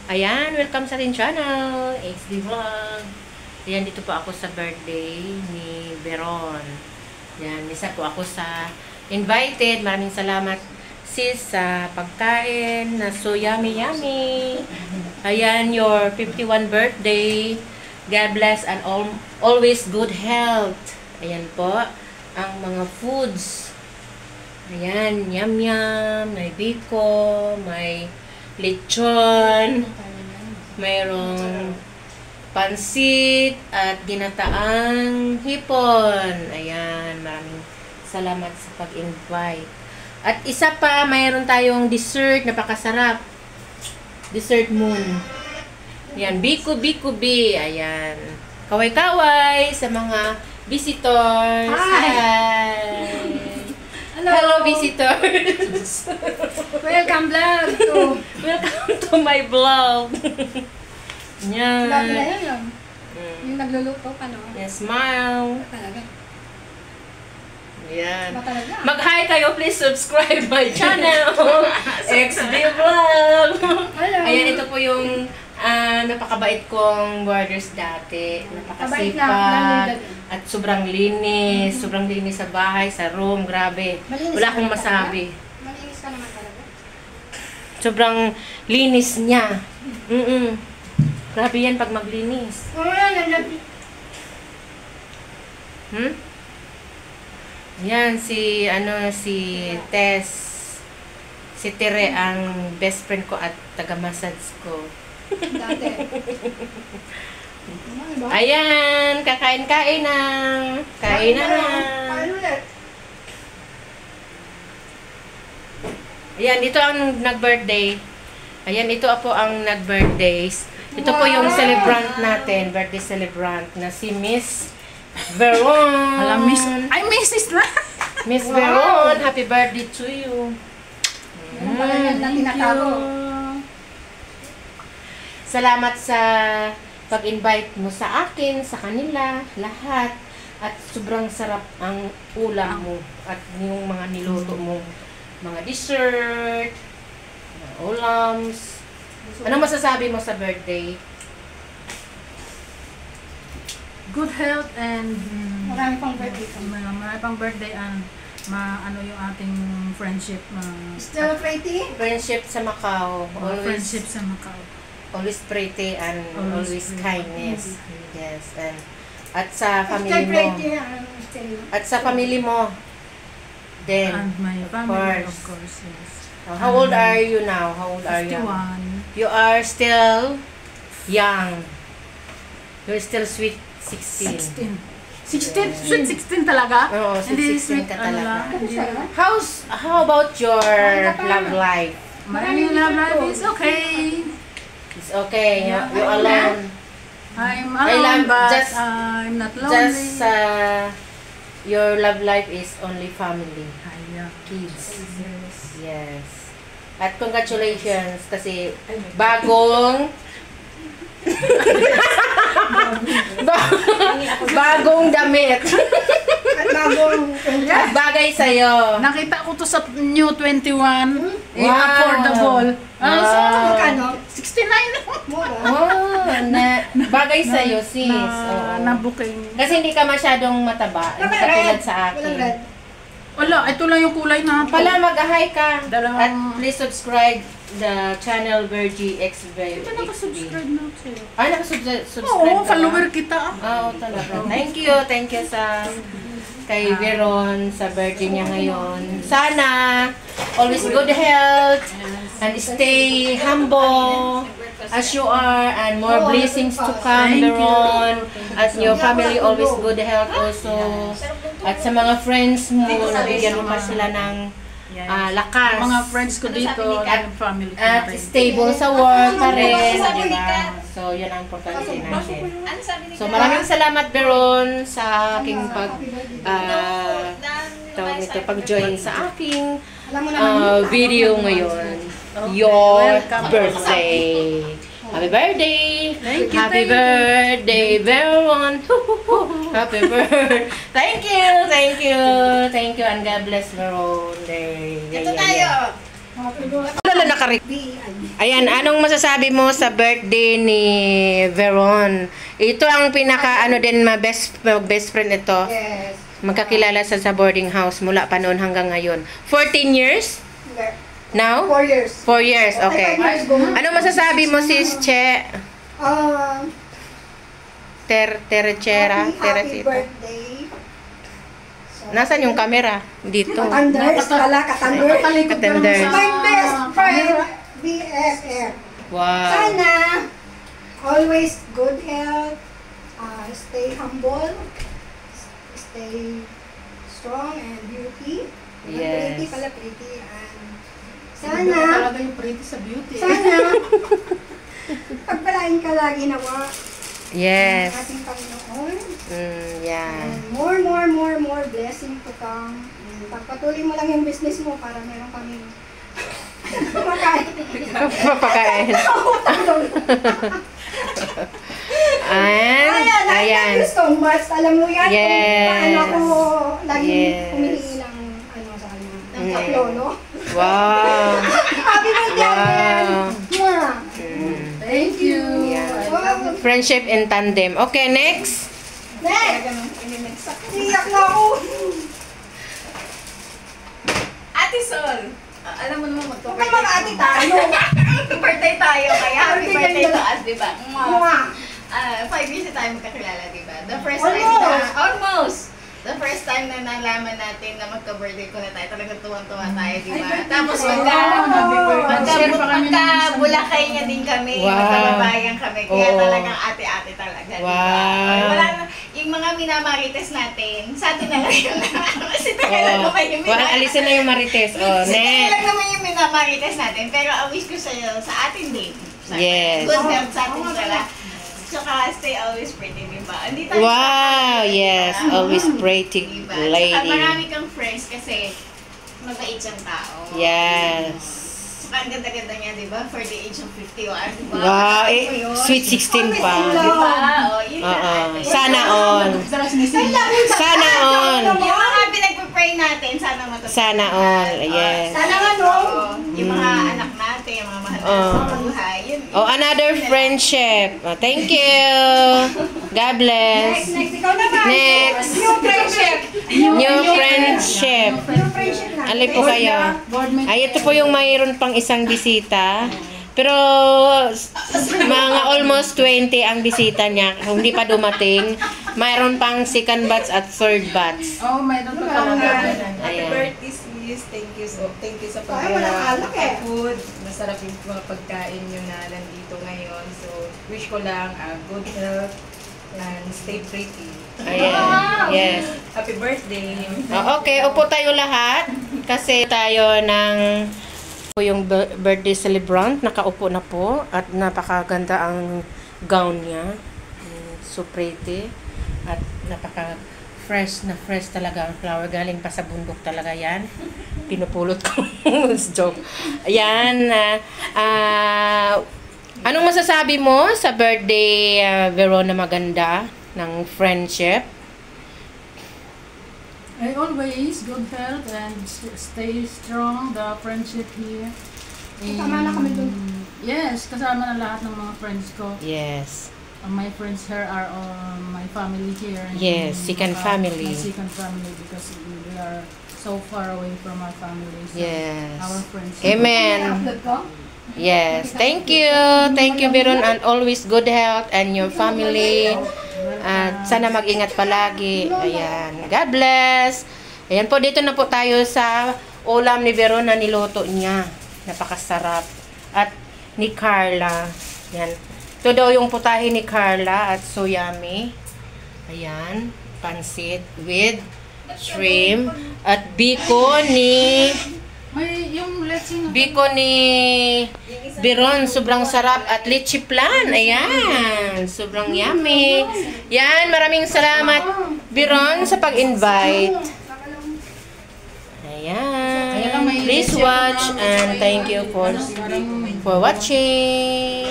Ayan, welcome sa ating channel, XD Vlog. Ayan, dito po ako sa birthday ni Veron. Ayan, isa po ako sa invited. Maraming salamat sis sa pagkain na so yummy. Ayan, your 51 birthday. God bless and always good health. Ayan po, ang mga foods. Ayan, yum. May biko, may lechon, mayroong pansit at ginataang hipon. Ayan, maraming salamat sa pag-invite. At isa pa, mayroon tayong dessert, napakasarap. Dessert moon. Ayan, biko. Ayan. Kaway-kaway sa mga visitors. Hi! Hello visitors! Welcome to my vlog. Yan. Vlog na yun. Yung nagluluto pa, no? Yes, smile. Talaga. Yan. Talaga. Mag-hi kayo, please subscribe my channel. XD Vlog. Hello. Ayan, ito po yung napakabait kong borders dati. Napakasipag. At sobrang linis. Sobrang linis sa bahay, sa room. Grabe. Malinis Wala ka akong naman masabi. Malinis ka naman talaga. Sobrang linis niya. Grabe yan pag maglinis. Yan, si Tess. Si Tere ang best friend ko at taga-massage ko. Dati. Ayan, kakain-kain na. Kain na. Paano ulit? Ayan, ito ang nag-birthday. Ayan, ito po ang nag-birthdays. Ito po yung celebrant natin, birthday celebrant na si Miss Veron. Alam, Miss. Ay, Mrs. na. Miss Veron, happy birthday to you. Thank you. Salamat sa pag-invite mo sa akin, sa kanila, lahat. At sobrang sarap ang ulam mo at yung mga niluto mo. Mga dessert, mga ulams. Anong masasabi mo sa birthday? Good health and Marami pang birthday ka. marami pang birthday and ano yung ating friendship. Still pretty? Friendship sa Macau. Friendship sa Macau. Always pretty and always pretty. kindness. Yes. At sa Still family mo. pretty. Still. At sa family mo. Then, And my family, course. of course, yes. how old are you now? How old are you? 51. You are still young. You're still sweet 16. 16? Sweet 16 talaga? Oo, Hindi sweet 16 ka ano talaga. lang, hindi. How about your love life? My love life is okay. It's okay. You alone. I'm I love alone, but just- I'm not lonely. Just your love life is only family. Yeah. Kids. Yes. At congratulations kasi bagong bagong damit. At bagong Bagay sa'yo. Nakita ko to sa New 21. Wow. Affordable. Wow. magkano? 69. Mura. Oh, bagay sa'yo, sis. Oo. Na booking. Kasi hindi ka masyadong mataba. Hindi ka tulad sa Walang akin. Ano? red. Wala, ito lang yung kulay na. Pala, mag-hi ka. Dalawang- At please subscribe the channel Virgie XB. Ito nakasubscribe na ako sa'yo. Ay, nakasubscribe Oo, ka ba? follower kita. Oo, talaga. Thank you sa kay Veron sa birthday niya ngayon. Sana always good health and stay humble as you are and more blessings to come, Thank you. Veron. At your family always good health also. At sa mga friends mo, nabigyan mo pa sila ng lakas. Mga friends ko dito, at family ko At rin. stable sa work pa rin, di ba? So, yun ang importante natin. So, maraming salamat, Veron, sa aking pag-join sa aking Alam mo naman. video ngayon. Okay, Your welcome. birthday. Happy birthday! Thank you, Happy thank you. birthday, Veron! Happy birthday! Thank you, and God bless Veron. Ito tayo. Lalo nakari... B-I-B. Ayan, anong masasabi mo sa birthday ni Veron? Ito ang pinaka, ano din, best friend ito. Yes. Magkakilala sa boarding house mula pa noon hanggang ngayon. 14 years? Now? 4 years. 4 years, okay. 5 years ago. Ano masasabi mo, sis Che? Terechera? Happy Teresita? birthday. So, Nasaan yung camera? Dito. Katanders pala, katanders. Katanders. My best friend, BFF. Wow. Sana, always good health, stay humble, stay strong and beauty. Yes. Pretty pala, pretty. And Sana. sana, Talaga yung pretty sa beauty. sana, pagpalain ka lagi nawa ng Yes. ating Panginoon. Yeah. And more blessing to come. And pagpatuloy mo lang yung business mo para meron kami kumakain. Papakain. And, I ayan. love you so much. Alam mo yan Yes. kung paano ako lagi Yes. humihingi ng ano sa kanya. Ng Mm. taklo, no? Wow. Happy birthday again! Wow. Mwah! Thank you. Yeah. Wow. Friendship in tandem. Okay, next. Next! Iyak na ako! Ate Sol, alam mo naman Huwag ka mga ate tayo. Happy birthday tayo, kaya happy Happy birthday birthday. to us, di ba? Mwah! 5 years na tayo magkakilala, di ba? The first Almost. time na, almost! The first time na nalaman natin na magka-birthday ko na tayo, talagang tuwang-tuwa tayo, di ba? Tapos Oh, happy birthday. Share pa kami ng isang- Bulakay niya din kami, Wow. magkababayan kami, kaya Oo. talagang ate-ate talaga, di ba? Wow. Wala na, yung mga minamarites natin, sa atin na lang yun. Kasi talagang Oh. naman yung Well, alisin na yung marites. Oh, Kasi next. lang naman yung minamarites natin, pero I wish ko sa'yo, sa atin din. Sa Yes. Good health sa atin sila. Tsaka stay always pretty, di ba? Hindi tayo Wow, sa- yes. Always pretty Diba? Tsaka lady. marami kang friends kasi mabait siyang tao. Yes. Tsaka ang ganda-ganda niya, di ba? For the age of 51, di ba? Wow, Ano eh, yun? sweet 16 Di pa. ba? O, yun na. Oo. ate. Sana all. Sana all. Yung mga pinagpapray natin, sana matupad. Sana all, yes. Sana nga, no? Oo. Yung mga anak natin, yung mga mahal natin sa buhay. Yun, Oh, another friendship. Oh, thank you. God bless. Next, ikaw naman. Next. New friendship. New friendship. New friendship na. Alin po kayo? Boardmate. Ay, ito po yung mayroon pang isang bisita. Pero mga almost 20 ang bisita niya. Kung hindi pa dumating, mayroon pang second batch at third batch. Oh, mayroon pa talaga. Ayan. Happy birthday, sis. Thank you sa Ay, walang alak eh. food. Masarap yung mga pagkain nyo na nandito ngayon. So, wish ko lang good health and stay pretty. Ayan. Yes. Happy birthday. Okay, upo tayo lahat. Kasi tayo ng po yung birthday celebrant. Nakaupo na po. At napakaganda ang gown niya. So pretty. At napaka-fresh na fresh talaga ang flower. Galing pa sa bundok talaga yan. Pinupulot ko. Joke. Ayan. Anong masasabi mo sa birthday Verona maganda ng friendship? I always good health and stay strong. The friendship here. Kasama na kami dun. Yes, kasama na lahat ng mga friends ko. Yes. My friends here are my family here. Yes, second family. My second family because we are so far away from our family. So Yes. Our friends. Amen. I-upload ko. Yes. Thank you. Thank you, Biron. And always good health and your family. At sana mag-ingat palagi. Ayan. God bless. Ayan po, dito na po tayo sa ulam ni Biron na niluto niya. Napakasarap. At ni Carla. Ayan. Ito daw yung putahe ni Carla at so yummy. Ayan. Pansit with shrimp. At biko ni... May yung leching. Biko ni Biron, sobrang sarap at litchi plan. Ayan, sobrang yummy. Yan, maraming salamat Biron sa pag-invite. Ayan. Please watch and thank you for watching.